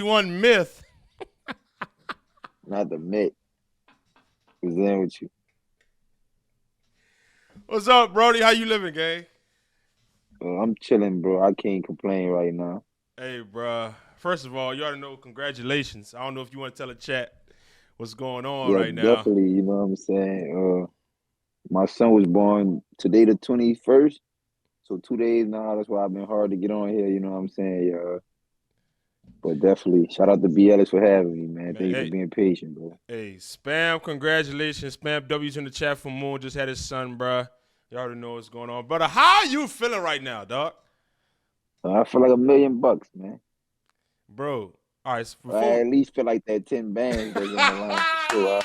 One myth. Not the Met. What's in with you? What's up, Brody? How you living, gang? I'm chilling, bro. I can't complain right now. Hey, bruh. First of all, you already know congratulations. I don't know if you want to tell the chat what's going on Yeah, right now. definitely. You know what I'm saying? My son was born today, the 21st. So 2 days now. That's why I've been hard to get on here. You know what I'm saying? Yeah. But definitely, shout out to Ellis for having me, man. Man, Thank you for hey, being patient, bro. hey, Spam, congratulations. Spam W's in the chat for Moon. Just had his son, bruh. You already know what's going on. Brother, how you feeling right now, dog? I feel like $1 million, man. Bro, all right, so I before. at least feel like that 10 bands that's on the line for sure.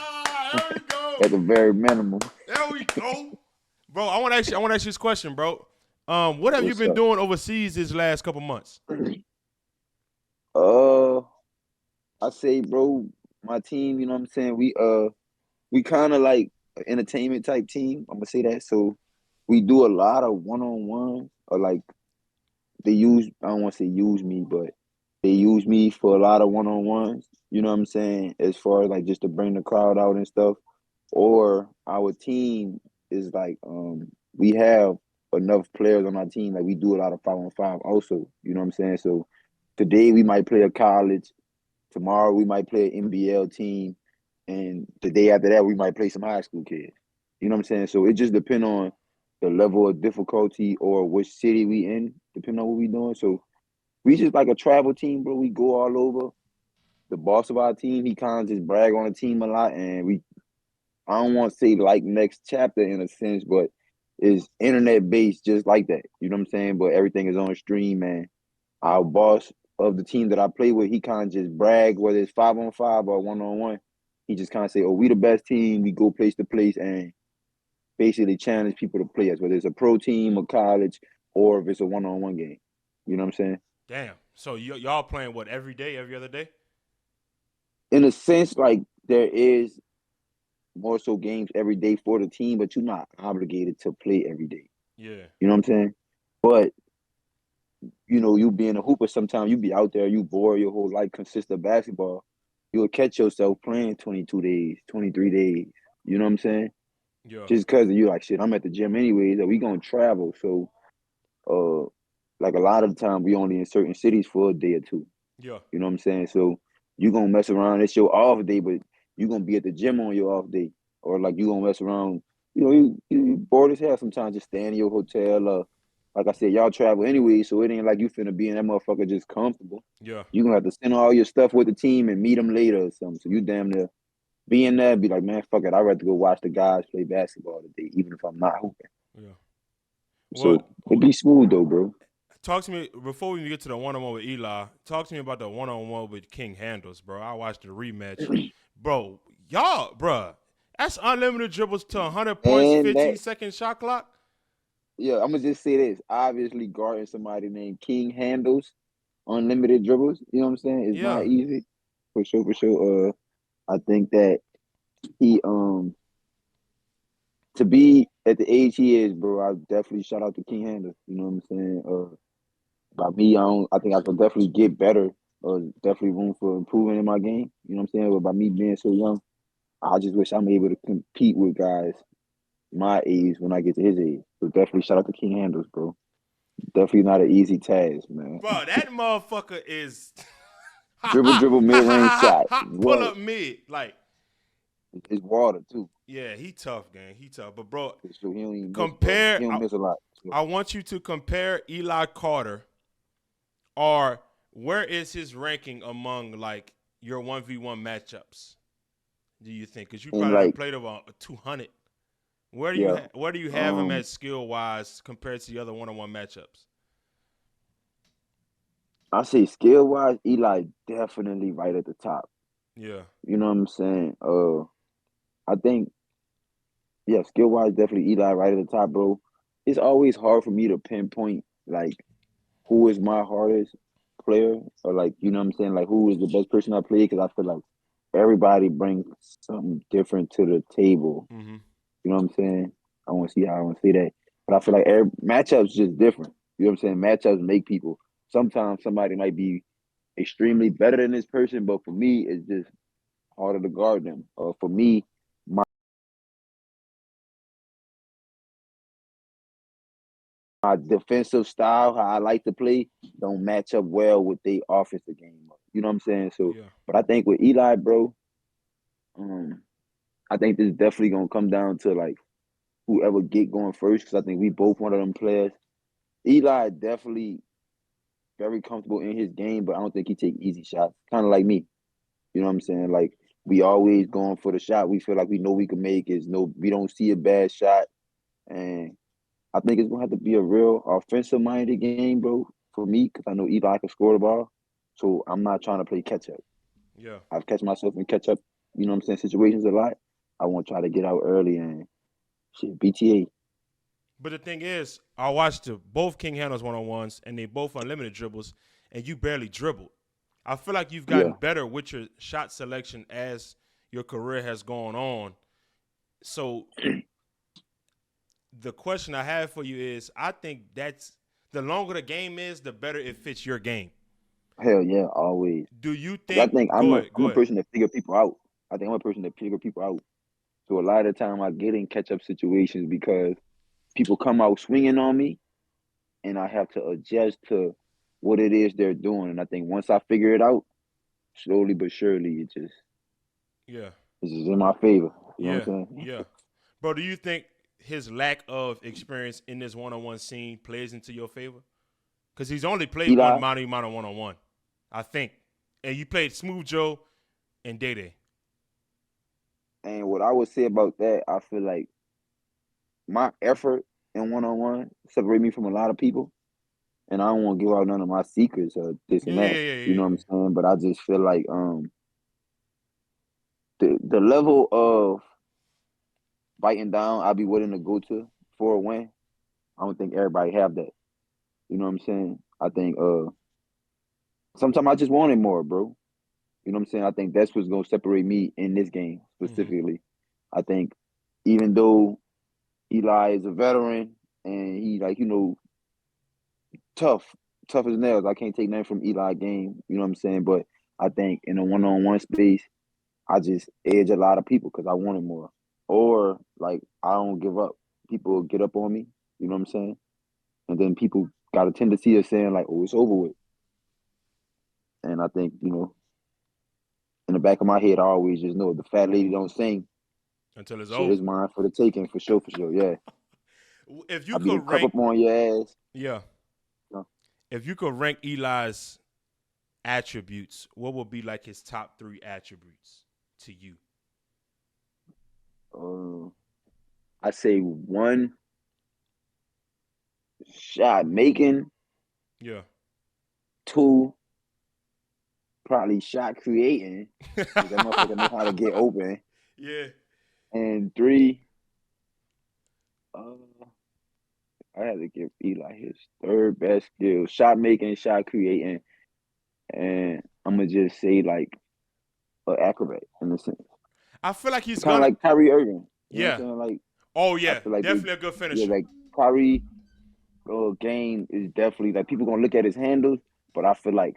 There we go. At the very minimum. There we go. Bro, I want to ask you this question, bro. What have you What's been up? doing overseas this last couple months? Uh, I say, bro, my team. You know what I'm saying? We kind of like an entertainment type team. I'm gonna say that. So we do a lot of one on ones, or like they use. I don't want to say use me, but they use me for a lot of one on ones. You know what I'm saying? As far as like just to bring the crowd out and stuff. Or our team is like we have enough players on our team. Like we do a lot of 5-on-5 also. You know what I'm saying? So today we might play a college. Tomorrow we might play an NBL team, and the day after that we might play some high school kids. You know what I'm saying? So it just depends on the level of difficulty or which city we in, depending on what we doing. So we just like a travel team, bro. We go all over. The boss of our team, he kind of just brag on the team a lot, and we I don't want to say like next chapter in a sense, but it's internet based just like that. You know what I'm saying? But everything is on stream, man. Our boss of the team that I play with, he kind of just brag, whether it's 5-on-5 or 1-on-1. He just kind of say, "Oh, we the best team. We go place to place and basically challenge people to play us, whether it's a pro team, a college, or if it's a 1-on-1 game." You know what I'm saying? Damn. So y'all playing what every day, every other day? In a sense, like there is more so games every day for the team, but you're not obligated to play every day. Yeah. You know what I'm saying? But you being a hooper, sometimes you be out there, you bored your whole life consists of basketball. You'll catch yourself playing 22 days, 23 days. You know what I'm saying? Yeah. Just because you like shit, I'm at the gym anyways, or we gonna travel. So uh like a lot of the time we only in certain cities for a day or two. Yeah. You know what I'm saying? So you gonna mess around, it's your off day, but you gonna be at the gym on your off day. Or like you gonna mess around, you bored as hell sometimes just stay in your hotel. Like I said, y'all travel anyway, so it ain't like you finna be in that motherfucker just comfortable. Yeah. You gonna have to send all your stuff with the team and meet them later or something. So you damn near be in there, be like, man, fuck it, I'd rather go watch the guys play basketball today, even if I'm not hooping. Yeah. Well, So it be smooth though, bro. talk to me before we get to the one-on-one with Eli. Talk to me about the one-on-one with King Handles, bro. I watched the rematch, bro. Y'all, bro, that's unlimited dribbles to 100 points, And 15 that second shot clock. Yeah, I'm gonna just say this. Obviously, guarding somebody named King handles unlimited dribbles. You know what I'm saying? It's Yeah. not easy, for sure. For sure. I think that he to be at the age he is, bro. I definitely shout out to King handles. You know what I'm saying? By me, I don't. I think I can definitely get better. Definitely room for improving in my game. You know what I'm saying? But by me being so young, I just wish I'm able to compete with guys my age when I get to his age. So definitely shout out to King handles, bro. Definitely not an easy task, man. Bro, that motherfucker is Dribble, dribble, mid range shot. pull What? up mid. Like, It's water too. yeah, he tough, gang. He tough. But bro, So he don't even miss, bro. compare He don't miss a lot. So, I want you to compare Eli Carter or where is his ranking among like your 1v1 matchups? Do you think? Because you and probably done like, played over 200. yeah, Where do you have him um, at skill wise compared to the other one-on-one matchups? I say skill wise, Eli definitely right at the top. Yeah. You know what I'm saying? I think yeah, skill wise, definitely Eli right at the top, bro. It's always hard for me to pinpoint like who is my hardest player or like you know what I'm saying, like who is the best person I play because I feel like everybody brings something different to the table. Mm-hmm. You know what I'm saying? I want to see how I want to say that. But I feel like every matchups just different. You know what I'm saying? Matchups make people. Sometimes somebody might be extremely better than this person, but for me, it's just harder to guard them. For me, my defensive style, how I like to play, don't match up well with the offensive game. You know what I'm saying? So, Yeah. but I think with Eli, bro, um, I think this is definitely gonna come down to like whoever get going first, because I think we both one of them players. Eli definitely very comfortable in his game, but I don't think he take easy shots. Kind of like me. You know what I'm saying? Like we always going for the shot. We feel like we know we can make it. No, we don't see a bad shot, and I think it's gonna have to be a real offensive minded game, bro, for me, because I know Eli can score the ball. So I'm not trying to play catch up. Yeah. I've catch myself in catch up, you know what I'm saying, situations a lot. I want to try to get out early and shit, BTA. But the thing is, I watched both King handles one on ones, and they both unlimited dribbles, and you barely dribbled. I feel like you've gotten Yeah. better with your shot selection as your career has gone on. So the question I have for you is, I think that's the longer the game is, the better it fits your game. Hell yeah, always. Do you 'Cause I think? think Go ahead. I'm Go a ahead. person that figure people out. I think I'm a person that figure people out. So a lot of the time I get in catch up situations because people come out swinging on me, and I have to adjust to what it is they're doing. And I think once I figure it out, slowly but surely, Yeah. it's just in my favor. You know what Yeah. I'm saying? Yeah. Bro, do you think his lack of experience in this one-on-one scene plays into your favor? Because he's only played one Eli, Monty Mono one-on-one, I think. And you played Smooth Joe and Day Day. and what I would say about that, I feel like my effort in one on one separate me from a lot of people. And I don't want to give out none of my secrets or this Yeah, and yeah, that. yeah, You yeah, know what I'm yeah. saying? But I just feel like the level of biting down I'll be willing to go to for a win. I don't think everybody have that. You know what I'm saying? I think sometimes I just want it more, bro. You know what I'm saying? I think that's what's gonna separate me in this game Mm-hmm. specifically. I think even though Eli is a veteran and he like, tough, tough as nails. I can't take nothing from Eli game, you know what I'm saying? But I think in a one on one space, I just edge a lot of people because I wanted more. Or like I don't give up. People get up on me, you know what I'm saying? And then people got a tendency of saying like, "Oh, it's over with." And I think in the back of my head, I always just know if the fat lady don't sing, Until it's shit is over. mine for the taking, for sure, for sure. Yeah, If you I be the could cup rank, up on your ass. yeah, You know? if you could rank Eli's attributes, what would be like his top three attributes to you? uh, I say one, shot making. Yeah. Two, probably shot creating because that motherfucker know how to get open. Yeah. And three, uh, I had to give Eli his third best skill: shot making, shot creating, and I'm gonna just say like an acrobat in a sense, I feel like he's kind of gonna. like Kyrie Irving. You know what I'm Yeah. saying? Like Oh I yeah. feel like Definitely a good yeah, finisher. like Kyrie game is definitely like people gonna look at his handles, but I feel like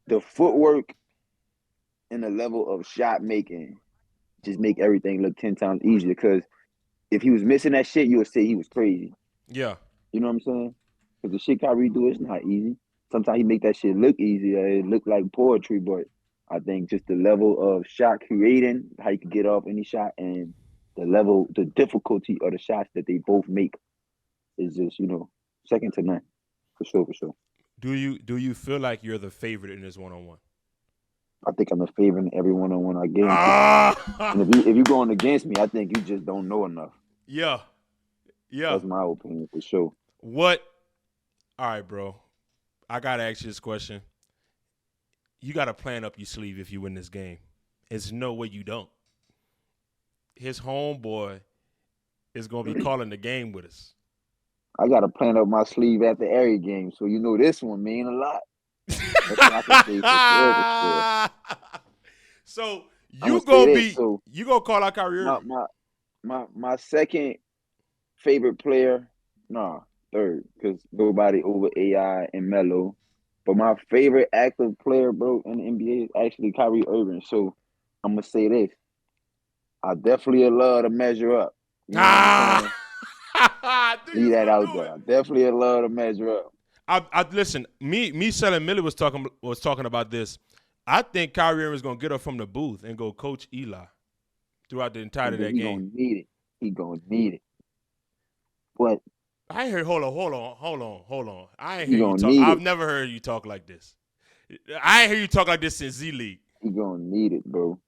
the footwork and the level of shot making just make everything look 10 times easier. Because if he was missing that shit, you would say he was crazy. Yeah. You know what I'm saying? Because the shit Kyrie do is not easy. Sometimes he make that shit look easy. It look like poetry, but I think just the level of shot creating, how you can get off any shot, and the difficulty of the shots that they both make is just second to none, for sure, for sure. Do you feel like you're the favorite in this one on one? I think I'm a favorite in every one on one I get into. Ah. And if you going against me, I think you just don't know enough. Yeah. Yeah. That's my opinion for sure. What? All right, bro. I gotta ask you this question. You got a plan up your sleeve if you win this game. There's no way you don't. His homeboy is gonna be calling the game with us. I got a plan up my sleeve at the area game, so this one mean a lot. That's what I can say for sure, for sure. So I'm gonna say this. So you gonna call out Kyrie my Irving? my my second favorite player, nah, third, because nobody over AI and Melo. But my favorite active player, bro, in the NBA is actually Kyrie Irving. So I'm gonna say this: I definitely love to measure up. You know what I'm Ah, saying? I knew you Leave was that gonna out do there. it. I definitely love to measure up. I listen. Me, Selling Millie was talking about this. I think Kyrie Irving is gonna get up from the booth and go coach Eli throughout the entirety of Nigga, that he game. gonna need it. He gonna need it. But I ain't heard. Hold on. I ain't he hear you gonna talk. need I've it. never heard you talk like this. I ain't hear you talk like this since Z League. He gonna need it, bro.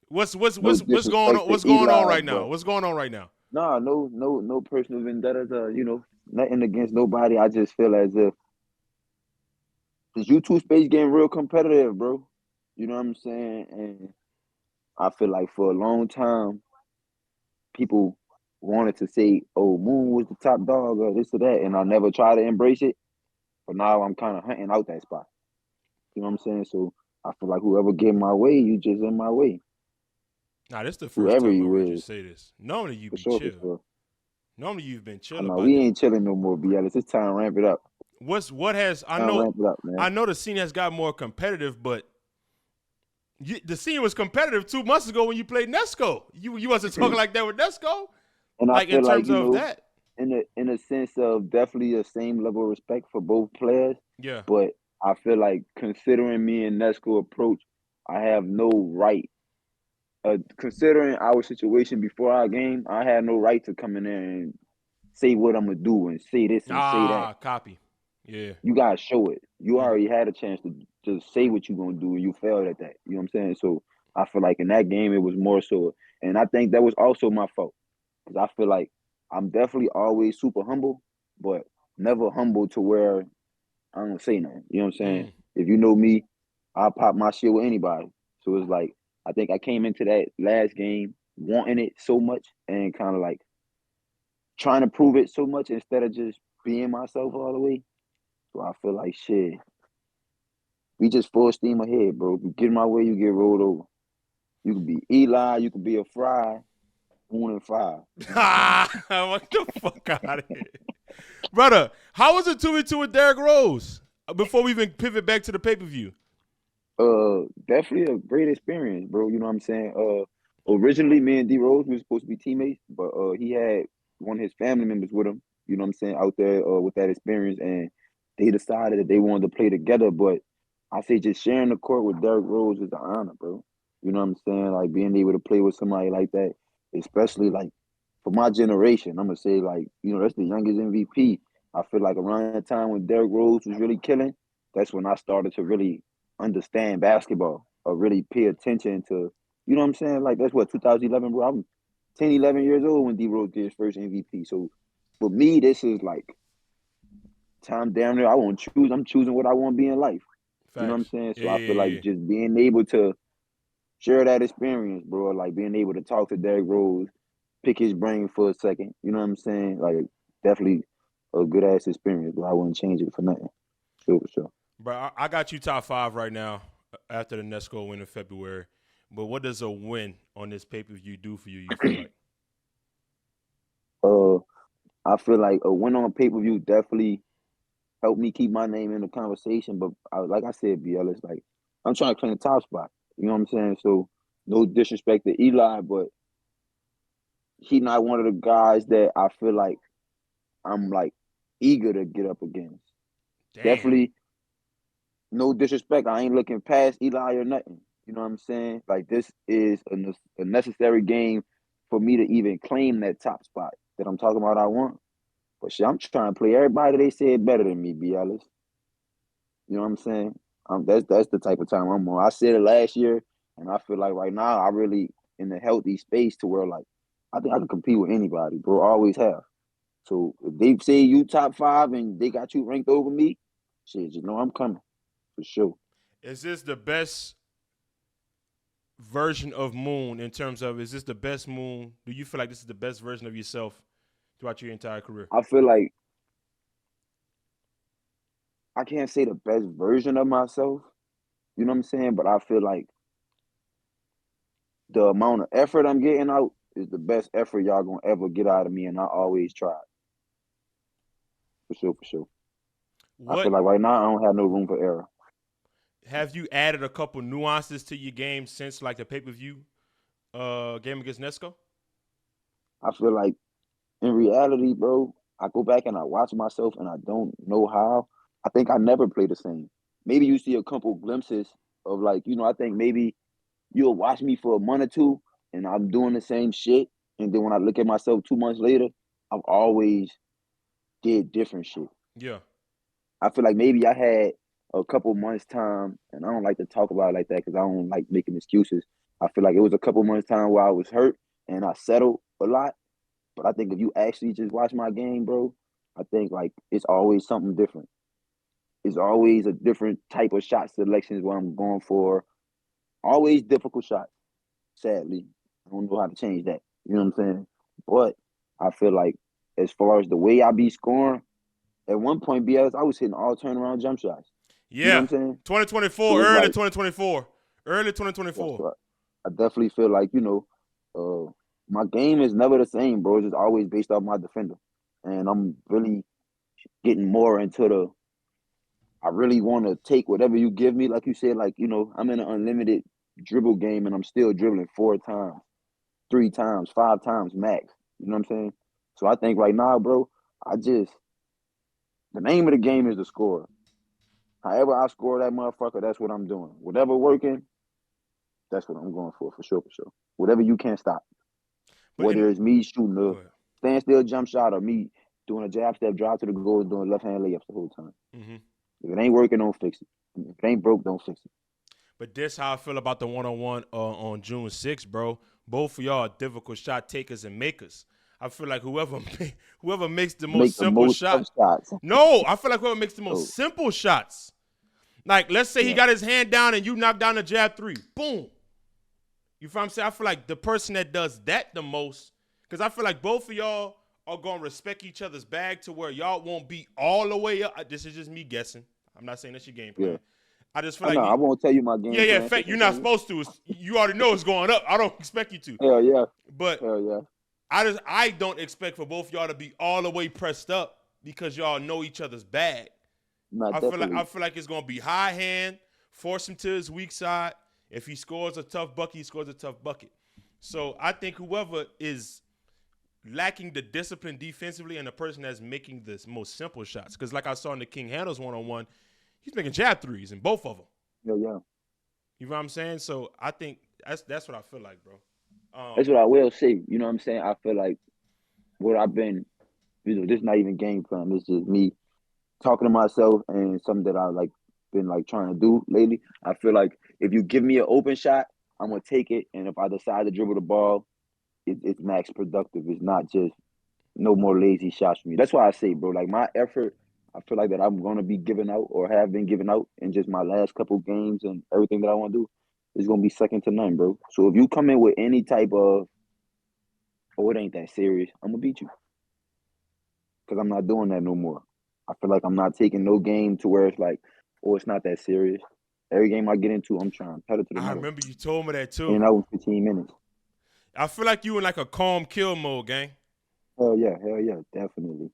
What's what's No what's what's going disrespect on? to What's going on Eli, right now? but What's going on right now? nah, no personal vendettas. Nothing against nobody. I just feel as if this YouTube space getting real competitive, bro. You know what I'm saying? And I feel like for a long time, people wanted to say, "Oh, Moon was the top dog," or this or that, and I never tried to embrace it. But now I'm kind of hunting out that spot. You know what I'm saying? So I feel like whoever get my way, you just in my way. Nah, this is the first Whoever time I heard you you is, say this. Normally you for be sure, for chill. sure. Normally you've been I chill know about we this. ain't chilling no more, B. Ellis. It's time to ramp it up. What has I Time to know ramp it up, man. I know the scene has got more competitive, but the scene was competitive 2 months ago when you played Nesco. You wasn't talking like that with Nesco, And I like in feel like terms of that. in a sense of definitely the same level of respect for both players, Yeah. but I feel like considering me and Nesco approach, I have no right. Considering our situation before our game, I had no right to come in there and say what I'm gonna do and say this and say that. Copy. Yeah. You gotta show it. You Mm. already had a chance to just say what you're gonna do, and you failed at that. You know what I'm saying? So I feel like in that game it was more so, and I think that was also my fault because I feel like I'm definitely always super humble, but never humble to where I don't say nothing. You know what I'm saying? Mm. If you know me, I'll pop my shit with anybody. So it's like I think I came into that last game wanting it so much and kind of like trying to prove it so much instead of just being myself all the way. So I feel like shit. We just full steam ahead, bro. If you get in my way, you get rolled over. You could be Eli, you could be a Fry, 1 and 5. What the fuck out of here, brother? How was it 2v2 with Derrick Rose? Before we even pivot back to the pay per view. Definitely a great experience, bro. You know what I'm saying? Originally me and D Rose we were supposed to be teammates, but he had one of his family members with him, you know what I'm saying, out there with that experience and they decided that they wanted to play together. But I say just sharing the court with Derrick Rose is an honor, bro. You know what I'm saying? Like being able to play with somebody like that, especially like for my generation, I'm gonna say like, that's the youngest MVP. I feel like around that time when Derrick Rose was really killing, that's when I started to really understand basketball or really pay attention to, you know what I'm saying? Like that's what 2011, bro. I'm 10, 11 years old when D Rose did his first MVP. So for me, this is like time down there. I won't choose. I'm choosing what I want to be in life. You know what I'm Facts. saying? Yeah, So I yeah, feel yeah. like just being able to share that experience, bro. Like being able to talk to Derrick Rose, pick his brain for a second. You know what I'm saying? Like definitely a good ass experience, bro. I wouldn't change it for nothing. Sure, for sure. Bro, I got you top five right now after the Nesco win in February. But what does a win on this pay per view do for you? You feel like? Uh, I feel like a win on pay per view definitely helped me keep my name in the conversation. But like I said, BL, it's like I'm trying to claim the top spot. You know what I'm saying? So no disrespect to Eli, but he not one of the guys that I feel like I'm like eager to get up against. Damn. Definitely no disrespect. I ain't looking past Eli or nothing. You know what I'm saying? Like this is a necessary game for me to even claim that top spot that I'm talking about. I want, but shit, I'm trying to play everybody they said better than me. Be honest. You know what I'm saying? That's the type of time I'm on. I said it last year, and I feel like right now I really in a healthy space to where like I think I can compete with anybody, bro. Always have. So if they say you top 5 and they got you ranked over me, shit, just know I'm coming for sure. Is this the best version of Moon in terms of is this the best Moon? Do you feel like this is the best version of yourself throughout your entire career? I feel like I can't say the best version of myself, you know what I'm saying? But I feel like the amount of effort I'm getting out is the best effort y'all gonna ever get out of me, and I always try for sure, for sure. I feel What like right now I don't have no room for error. have you added a couple nuances to your game since like the pay-per-view game against Nesco? I feel like in reality, bro, I go back and I watch myself and I don't know how. I think I never play the same. Maybe you see a couple glimpses of like, I think maybe you'll watch me for a month or two and I'm doing the same shit. And then when I look at myself 2 months later, I've always did different shit. Yeah. I feel like maybe I had a couple months time, and I don't like to talk about it like that because I don't like making excuses. I feel like it was a couple months time where I was hurt and I settled a lot. But I think if you actually just watch my game, bro, I think like it's always something different. It's always a different type of shot selections where I'm going for. Always difficult shots. Sadly, I don't know how to change that. You know what I'm saying? But I feel like as far as the way I be scoring, at one point, BS, I was hitting all turnaround jump shots. You know what Yeah. I'm saying? 2024, So it's early like, 2024. Early yeah, 2024. so I definitely feel like, my game is never the same, bro. It's just always based off my defender. And I'm really getting more into I really want to take whatever you give me. Like you said, like, I'm in an unlimited dribble game and I'm still dribbling 4 times, 3 times, 5 times max. You know what I'm saying? So I think right now, bro, the name of the game is the score. However I score that motherfucker, that's what I'm doing. Whatever working, that's what I'm going for sure, for sure. Whatever you can't stop. But Whether it's me shooting a go ahead. standstill jump shot or me doing a jab step drive to the goal and doing left hand layups the whole time. Mm-hmm. If it ain't working, don't fix it. If it ain't broke, don't fix it. But this how I feel about the one-on-one on June 6th, bro. Both of y'all are difficult shot takers and makers. I feel like whoever makes the Make most the simple most shot. tough shots. No, I feel like whoever makes the most Oh, simple shots. Like, let's say he yeah. got his hand down and you knock down the jab three. Boom. You feel what I'm saying? I feel like the person that does that the most, because I feel like both of y'all are going to respect each other's bag to where y'all won't be all the way up. This is just me guessing. I'm not saying that's your game Yeah. plan. I just feel I like know. I won't tell you my game yeah, plan. So fact. You're not continue. supposed to. You already know it's going up. I don't expect you to. Hell yeah. But Hell yeah. I don't expect for both y'all to be all the way pressed up because y'all know each other's bag. Not definitely. I feel like it's gonna be high hand, force him to his weak side. If he scores a tough bucket, he scores a tough bucket. So I think whoever is lacking the discipline defensively and the person that's making the most simple shots, because like I saw in the King Handles one-on-one, he's making jab threes in both of them. Hell yeah. You know what I'm saying? So I think that's what I feel like, bro. That's what I will say. You know what I'm saying? I feel like what I've been, this is not even game plan. This is just me talking to myself and something that I like been like trying to do lately. I feel like if you give me an open shot, I'm gonna take it, and if I decide to dribble the ball, it's max productive. It's not just no more lazy shots for me. That's why I say, bro, like my effort, I feel like that I'm gonna be giving out or have been giving out in just my last couple games and everything that I want to do is gonna be second to none, bro. So if you come in with any type of, oh, it ain't that serious, I'm gonna beat you because I'm not doing that no more. I feel like I'm not taking no game to where it's like, oh, it's not that serious. Every game I get into, I'm trying to pedal to the I metal. remember you told me that too. And that was 15 minutes. I feel like you in like a calm kill mode, gang. Hell yeah, definitely.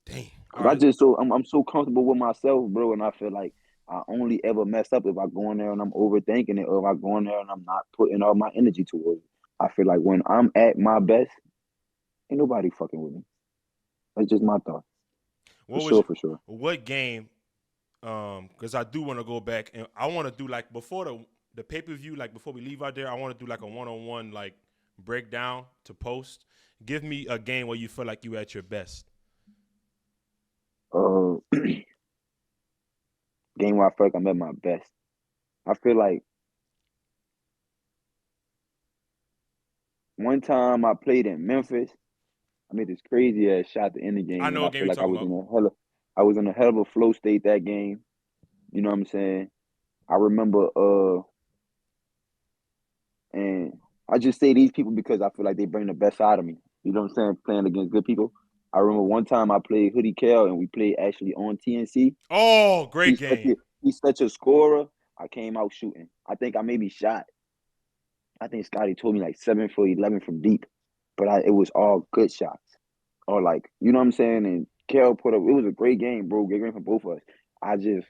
Dang. All Cause I right. just I'm so comfortable with myself, bro, and I feel like I only ever mess up if I go in there and I'm overthinking it, or if I go in there and I'm not putting all my energy towards it. I feel like when I'm at my best, ain't nobody fucking with me. That's just my thought. For What was sure, for sure. what game? Because I do want to go back and I want to do like before the pay per view, like before we leave out there, I want to do like a one-on-one like breakdown to post. Give me a game where you feel like you at your best. Uh, game where I feel like I'm at my best. I feel like one time I played in Memphis. I made this crazy ass shot to end the I game, know and I what game feel you're like talking about. I was in a hell of a flow state that game. You know what I'm saying? I remember and I just say these people because I feel like they bring the best out of me. You know what I'm saying? Playing against good people. I remember one time I played Hoodie Cal and we played actually on TNC. Oh, great He's such game. a he's such a scorer. I came out shooting. I think I maybe shot. I think Scotty told me like 7 for 11 from deep, but it was all good shots. Or like, you know what I'm saying? And Kel put up. It was a great game, bro. Great game for both of us. I just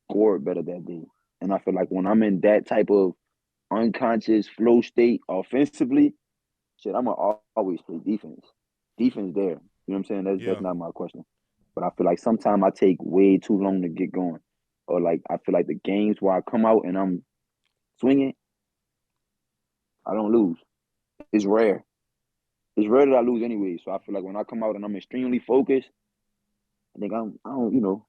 scored better that day, and I feel like when I'm in that type of unconscious flow state offensively, shit, I'm gonna always play defense. Defense there. You know what I'm saying? That's Yeah. not my question. But I feel like sometimes I take way too long to get going, or like I feel like the games where I come out and I'm swinging, I don't lose. It's rare. It's rare that I lose anyway. So I feel like when I come out and I'm extremely focused, I think I don't,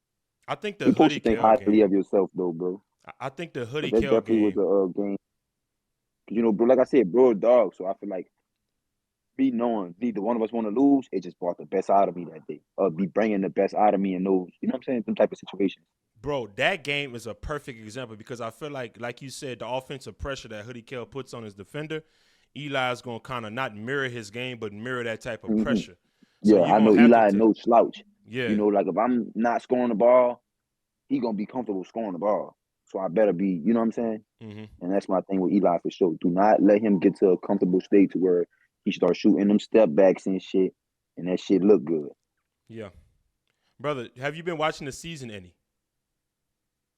I think you're the supposed Hoodie to think Kel highly game. of yourself though, bro. I think the Hoodie But that Kel definitely was game. a game. Bro, like I said, bro, a dog. So I feel like me knowing neither one of us want to lose, it just brought the best out of me that day. Be bringing the best out of me in those, you know what I'm saying, them type of situations. Bro, that game is a perfect example because I feel like you said, the offensive pressure that Hoodie Kel puts on his defender, Eli's going to kind of not mirror his game, but mirror that type of Mm-hmm. pressure. So Yeah, you're I going know to have to Eli take, no slouch. yeah. You know, like if I'm not scoring the ball, he gonna be comfortable scoring the ball. So I better be, you know what I'm saying? Mm-hmm. And that's my thing with Eli for sure. Do not let him get to a comfortable state to where he starts shooting them step backs and shit, and that shit look good. Yeah. Brother, have you been watching the season any?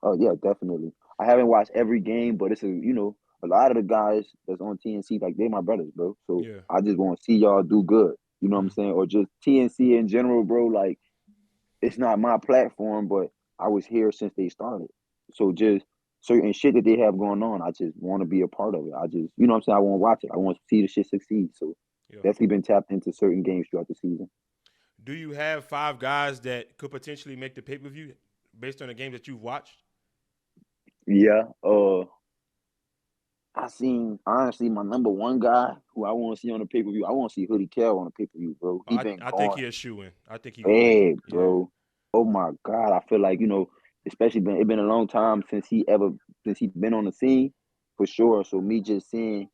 Oh yeah, definitely. I haven't watched every game, but it's a lot of the guys that's on TNC, like they my brothers, bro. So Yeah. I just want to see y'all do good. You know what I'm Mm-hmm. saying? Or just TNC in general, bro. Like it's not my platform, but I was here since they started. So just certain shit that they have going on, I just want to be a part of it. I just, you know what I'm saying? I want to watch it. I want to see the shit succeed. So Yeah. definitely been tapped into certain games throughout the season. Do you have 5 guys that could potentially make the pay-per-view based on the games that you've watched? Yeah. I seen honestly my number one guy who I want to see on the pay per view. I want to see Hoodie Kel on the pay per view, bro. He been I think going he a shoe-in. I think he going to make it. bad, Yeah. bro. Oh my god, I feel like especially it been a long time since he been on the scene for sure. So me just seeing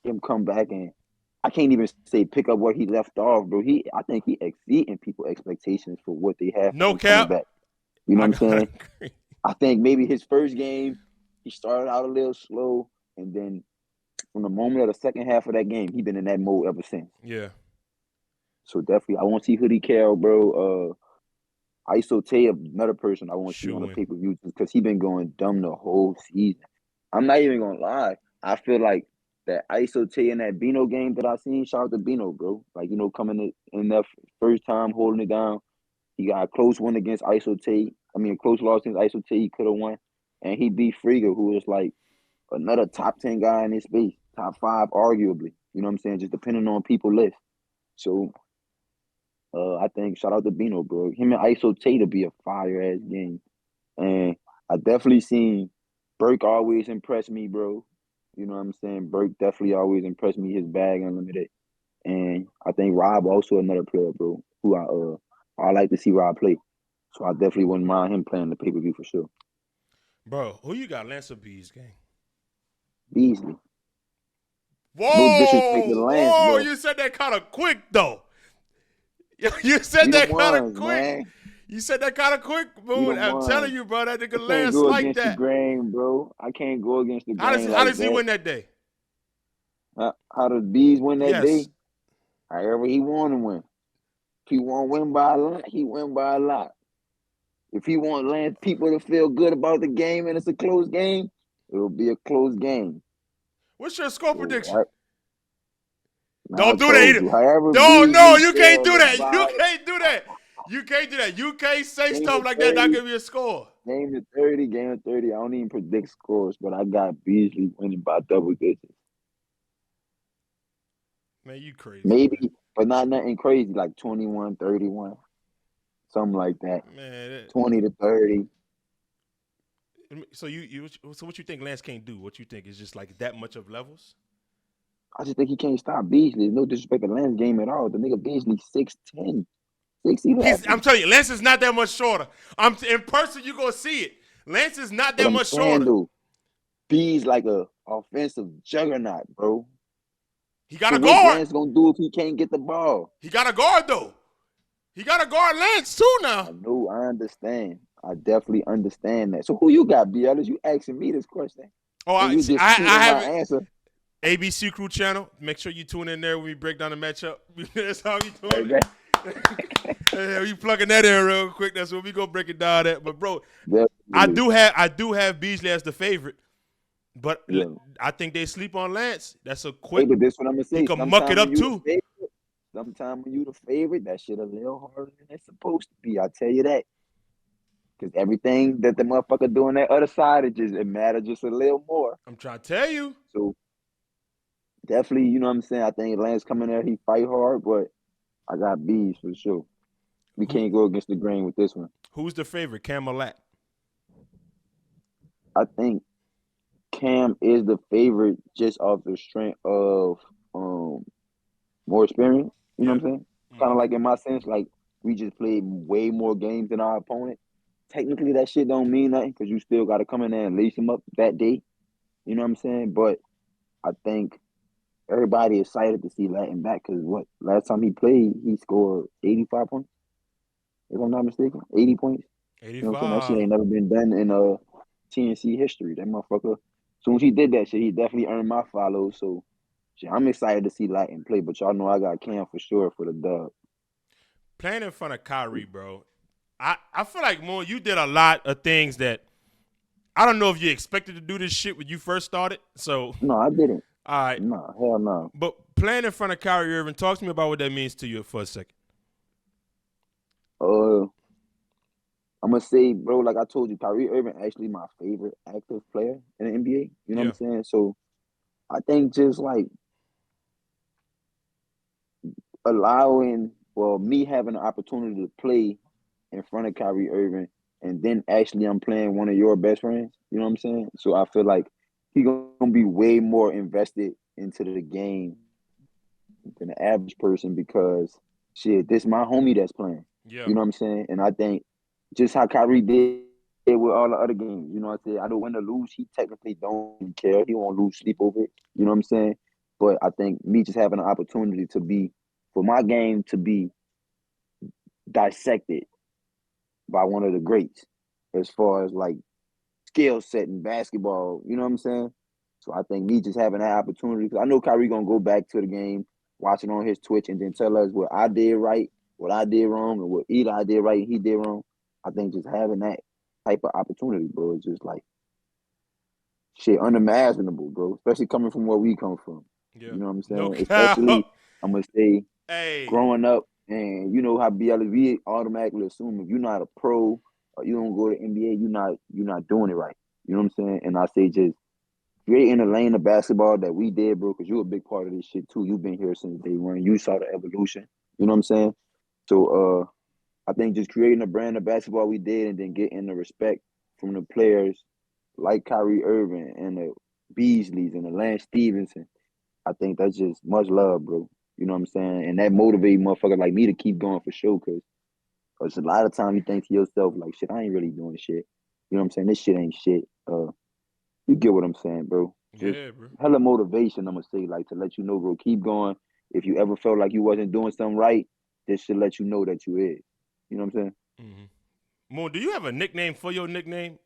him come back and I can't even say pick up where he left off, bro. I think he exceeding people expectations for what they have for No him coming cap. back. You know what I I'm gotta saying? agree. I think maybe his first game he started out a little slow, and then from the moment of the second half of that game, he been in that mode ever since. Yeah. So definitely, I want to see Hoodie Cal, bro. ISO Tay, another person I want to see on the Shoe-in. pay per view because he been going dumb the whole season. I'm not even gonna lie. I feel like that ISO Tay in that Bino game that I seen. Shout out to Bino, bro. Like coming in that first time holding it down. He got a close one against ISO Tay. I mean, a close loss against ISO Tay. He could have won, and he beat Frieger, who was like another top 10 guy in his space, top 5 arguably. You know what I'm saying? Just depending on people list. So I think shout out to Bino, bro. Him and ISO Tay to be a fire ass game. And I definitely seen Burke always impress me, bro. You know what I'm saying? Burke definitely always impressed me, his bag unlimited. And I think Rob also another player, bro, who I like to see Rob play. So I definitely wouldn't mind him playing the pay-per-view for sure. Bro, who you got Lance or B's gang? Beasley. No disrespect to Whoa! Lance, Whoa! but You said that kind of quick, though. You said we the that kind of ones, quick. man. You said that kind of quick, We the bro. I'm telling ones. you, bro, that I nigga can't Lance go like against the that. grain, bro. I can't go against the grain How like does he that. win that day? How does Bees win that Yes. day? However he want to win. If he want to win by a lot, he win by a lot. If he want Lance people to feel good about the game and it's a close game, it'll be a close game. What's your score prediction? So, now I Don't do that told either. you. However Don't, no, Beasley you can't feel do that. You about can't do that. You can't do that. You can't say game stuff of like that, not 30, give me a score. game of 30. I don't even predict scores, but I got Beasley winning by double digits. Man, you crazy, Maybe, man. but not nothing crazy, like 21-31, something like that. Man, 20-30. so so what you think Lance can't do? What you think is just like that much of levels? I just think he can't stop Beasley. No disrespect to Lance game at all. The nigga Beasley 6'10", 6'11". I'm telling you, Lance is not that much shorter. In person, you gonna see it. Lance is not But that I'm much saying shorter. though, B's like a offensive juggernaut, bro. He got So a what's guard. Lance gonna do if he can't get the ball? He got a guard though. He got a guard Lance too I now. know, I understand. I definitely understand that. So who you got, B. Ellis? You asking me this question. Oh, And I you see, just I stealing have my it. answer. ABC Crew channel. Make sure you tune in there when we break down the matchup. That's how we Hey, doing man. it. Hey, you plugging that in real quick. That's what we gonna break it down at. But bro, I Definitely. do have Beasley as the favorite, but Yeah. I think they sleep on Lance. That's a Hey, quick. but this what I'm gonna He say. can muck it up too. Sometimes when you the favorite, that shit a little harder than it's supposed to be. I tell you that. Because everything that the motherfucker doing that other side, it matters just a little more. I'm trying to tell you. So definitely, you know what I'm saying. I think Lance coming there, he fight hard, but I got B's for sure. We Who can't go against the grain with this one. who's the favorite? Cam or Lat? I think Cam is the favorite just off the strength of more experience. You know Yeah. what I'm saying? Kind Mm-hmm. of like in my sense, like we just played way more games than our opponent. Technically, that shit don't mean nothing because you still got to come in there and lace him up that day. You know what I'm saying? But I think everybody excited to see Latin back because what last time he played, he scored 85 points. If I'm not mistaken, 80 points. You know what I'm saying? That shit 85. ain't never been done in TNC history. That motherfucker. As soon as he did that shit, he definitely earned my follow. So shit, I'm excited to see Latin play, but y'all know I got Cam for sure for the dub. Playing in front of Kyrie, bro. I feel like Moon, you did a lot of things that I don't know if you expected to do this shit when you first started. So, No, I didn't. all right. No, hell no. But playing in front of Kyrie Irving, talk to me about what that means to you for a second. Uh, I'm gonna say, bro, like I told you, Kyrie Irving actually my favorite active player in the NBA. You know what Yeah. I'm saying? So I think just like allowing, well, me having the opportunity to play in front of Kyrie Irving, and then actually I'm playing one of your best friends. You know what I'm saying? So I feel like he gonna be way more invested into the game than the average person because shit, this my homie that's playing. Yeah. You know what I'm saying? And I think just how Kyrie did with all the other games. You know what I'm saying? I know win or lose, he technically don't care. He won't lose sleep over it. You know what I'm saying? But I think me just having an opportunity to be for my game to be dissected by one of the greats as far as like skill set in basketball. You know what I'm saying? So I think me just having that opportunity, because I know Kyrie gonna go back to the game, watch it on his Twitch, and then tell us what I did right, what I did wrong, and what either I did right and he did wrong. I think just having that type of opportunity, bro, is just like shit unimaginable, bro. Especially coming from where we come from. Yeah. You know what I'm No saying? cap. Especially I'm gonna say Hey. growing up, and you know how BL we automatically assume if you're not a pro or you don't go to NBA, you're not doing it right. You know what I'm saying? And I say just creating a lane of basketball that we did, bro, because you're a big part of this shit too. You've been here since day one. You saw the evolution. You know what I'm saying? So I think just creating a brand of basketball we did and then getting the respect from the players like Kyrie Irving and the Beasleys and the Lance Stevenson. I think that's just much love, bro. You know what I'm saying? And that motivate motherfucker like me to keep going for sure, cause a lot of time you think to yourself like, shit, I ain't really doing shit. You know what I'm saying? This shit ain't shit. You get what I'm saying, bro. Just Yeah, bro. hella motivation, I'm gonna say, like to let you know, bro, keep going. If you ever felt like you wasn't doing something right, this should let you know that you is. You know what I'm saying? Moon, do you have a nickname for your nickname?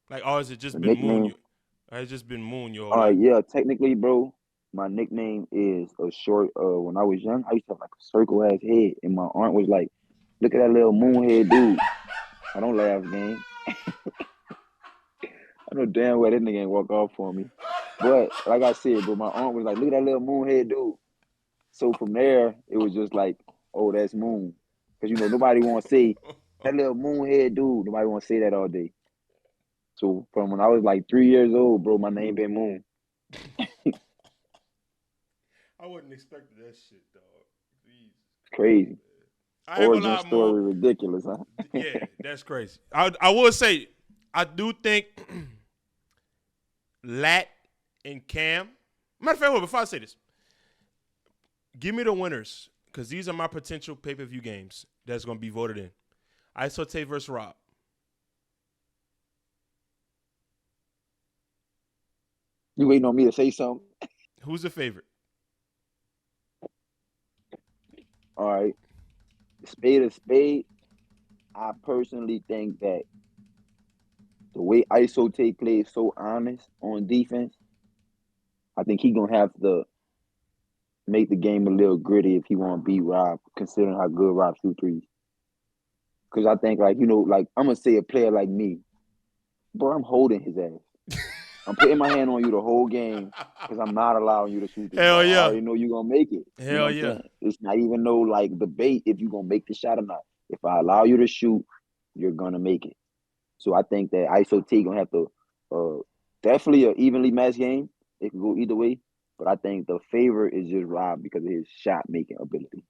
Like, or has it The just been Moon? nickname. You, or has it just been Moon your whole All right, life? yeah, technically, bro, my nickname is a short. When I was young, I used to have like a circle ass head, and my aunt was like, "Look at that little moon head dude." I don't laugh, gang. I know damn well that nigga ain't walk off for me. But like I said, bro, my aunt was like, "Look at that little moon head dude." So from there, it was just like, "Oh, that's Moon," because you know nobody want to say that little moon head dude. Nobody want to say that all day. So from when I was like 3 years old, bro, my name been Moon. I wasn't expecting that shit, dog. Jesus Christ, Crazy. man. I ain't gonna Origin lie, Moon. story ridiculous, huh? Yeah, that's crazy. I will say, I do think Lat and Cam. Matter of fact, before I say this, give me the winners because these are my potential pay per view games that's gonna be voted in. Isote versus Rob. You waiting on me to say something? Who's the favorite? All right. Spade of spade. I personally think that the way ISO take plays so honest on defense, I think he gonna have the make the game a little gritty if he want to beat Rob, considering how good Rob shoot threes. Because I think, like, like, I'm going to say a player like me, bro, I'm holding his ass. I'm putting my hand on you the whole game because I'm not allowing you to shoot this Hell ball. I yeah. already know you're going to make it. You know Hell what I'm yeah. saying? It's not even no, like, debate if you're going to make the shot or not. If I allow you to shoot, you're going to make it. So I think that ISO T going to have to definitely an evenly matched game. It can go either way. But I think the favor is just Rob because of his shot-making ability.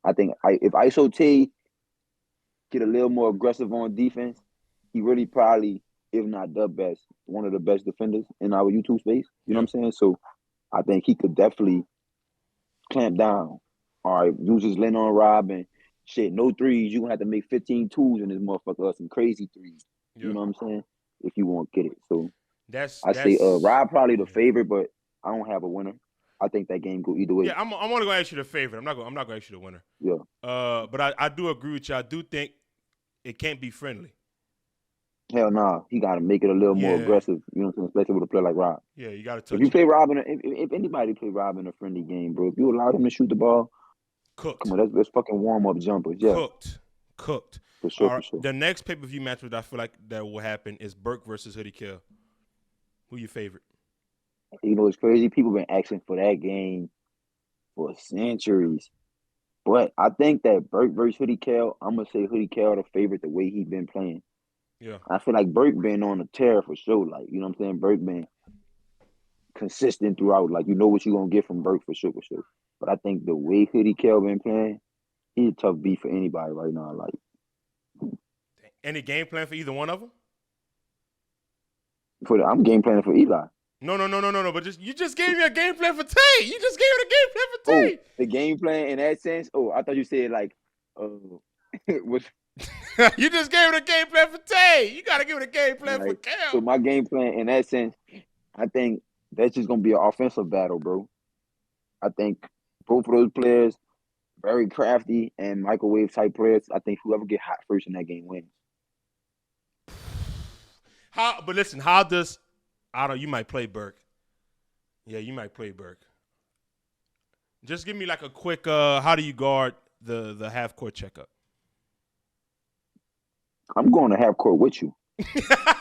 I think if ISO T get a little more aggressive on defense, he really probably, if not the best, one of the best defenders in our YouTube space. You know what I'm saying? So I think he could definitely clamp down. All right, use his lane on Rob and shit, no threes. You're going to have to make 15 twos in this motherfucker or some crazy threes. Yeah. You know what I'm saying? If you want to get it. So That's I say Rob probably the yeah. favorite, but I don't have a winner. I think that game go either way. Yeah, I'm only gonna ask you the favorite. I'm not gonna ask you the winner. Yeah. But I do agree with you. I do think it can't be friendly. Hell nah. He gotta make it a little more aggressive, you know what I'm saying, especially with a player like Rob. Yeah, you gotta touch If you it. play Rob if anybody play Rob in a friendly game, bro, if you allow him to shoot the ball, cooked. Come on, that's fucking warm up jumpers. Yeah. Cooked. For sure, All right, for sure. the next pay-per-view match that I feel like that will happen is Burke versus Hoodie Kill. Who your favorite? You know, it's crazy. People been asking for that game for centuries. But I think that Burke versus Hoodie Cal, I'm gonna say Hoodie Cal the favorite the way he been playing. Yeah. I feel like Burke been on a tear for sure. Like, you know what I'm saying? Burke been consistent throughout. Like, you know what you're gonna get from Burke for sure, for sure. But I think the way Hoodie Cal been playing, he's a tough beat for anybody right now. Like, any game plan for either one of them? I'm game planning for Eli. No. But you just gave me a game plan for Tay. You just gave me a game plan for Tay. Oh, the game plan in that sense. Oh, I thought you said like, what's you just gave it a game plan for Tay. You got to give it a game plan for Cal. So my game plan in that sense, I think that's just gonna be an offensive battle, bro. I think both of those players very crafty and microwave type players. I think whoever get hot first in that game wins. But listen, how does I don't know, you might play Burke. Yeah, you might play Burke. Just give me like a quick how do you guard the half court checkup? I'm going to half court with you.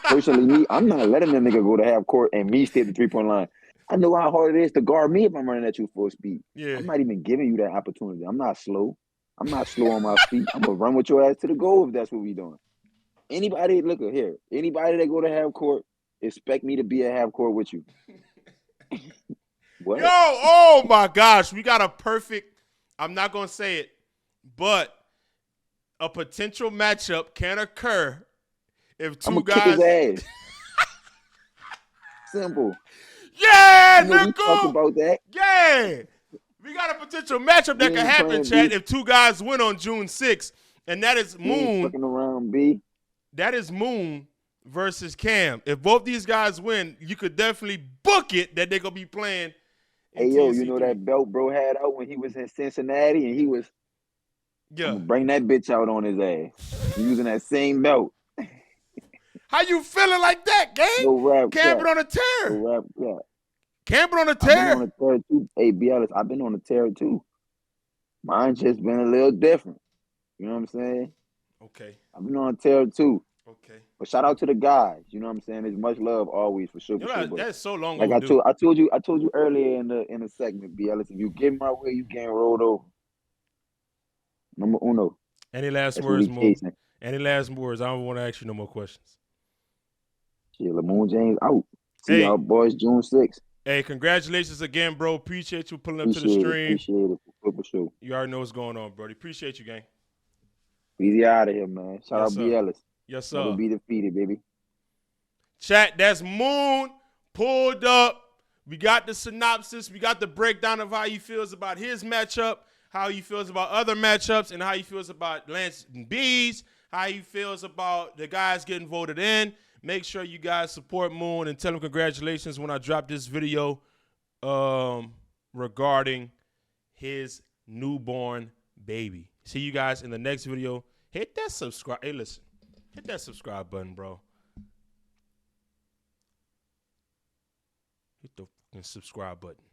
Personally, me, I'm not letting that nigga go to half court and me stay at the 3-point line. I know how hard it is to guard me if I'm running at you full speed. Yeah. I'm not even giving you that opportunity. I'm not slow. I'm not slow on my feet. I'm gonna run with your ass to the goal if that's what we doing. Anybody, look at here. Anybody that go to half court, expect me to be at half court with you. What? Yo, oh my gosh, we got a perfect. I'm not gonna say it, but a potential matchup can occur if two guys. Kick his ass. Simple. Yeah, we talked about that. Yeah, we got a potential matchup that can happen, Chad, if two guys win on June 6th, and that is Moon. Fucking around, B. That is Moon versus Cam. If both these guys win, you could definitely book it that they're gonna be playing. Hey yo, you know that belt bro had out when he was in Cincinnati, and he was bring that bitch out on his ass using that same belt. How you feeling like that, gang? No rap. Camping on a tear. No rap. Yeah. Camping on a tear. I've been on a tear too. Hey, Ellis, I've been on a tear too. Mine's just been a little different. You know what I'm saying? Okay. I've been on a tear too. Okay. But shout out to the guys. You know what I'm saying? There's much love always for sure. That's so long. Like I told you earlier in the segment, Ellis, if you get my way, you getting rolled over. Number uno. Any last words, Moon? Any last words? I don't want to ask you no more questions. Yeah, Lamone James out. See y'all boys June 6th. Hey, congratulations again, bro. Appreciate you pulling up to the stream. Appreciate it. For sure. You already know what's going on, Brody. Appreciate you, gang. Easy out of here, man. Shout out B. Ellis. Yes, sir. Never be defeated, baby. Chat, that's Moon pulled up. We got the synopsis. We got the breakdown of how he feels about his matchup, how he feels about other matchups, and how he feels about Lance and B's, how he feels about the guys getting voted in. Make sure you guys support Moon and tell him congratulations when I drop this video regarding his newborn baby. See you guys in the next video. Hit that subscribe. Hey, listen. Hit that subscribe button, bro. Hit the fucking subscribe button.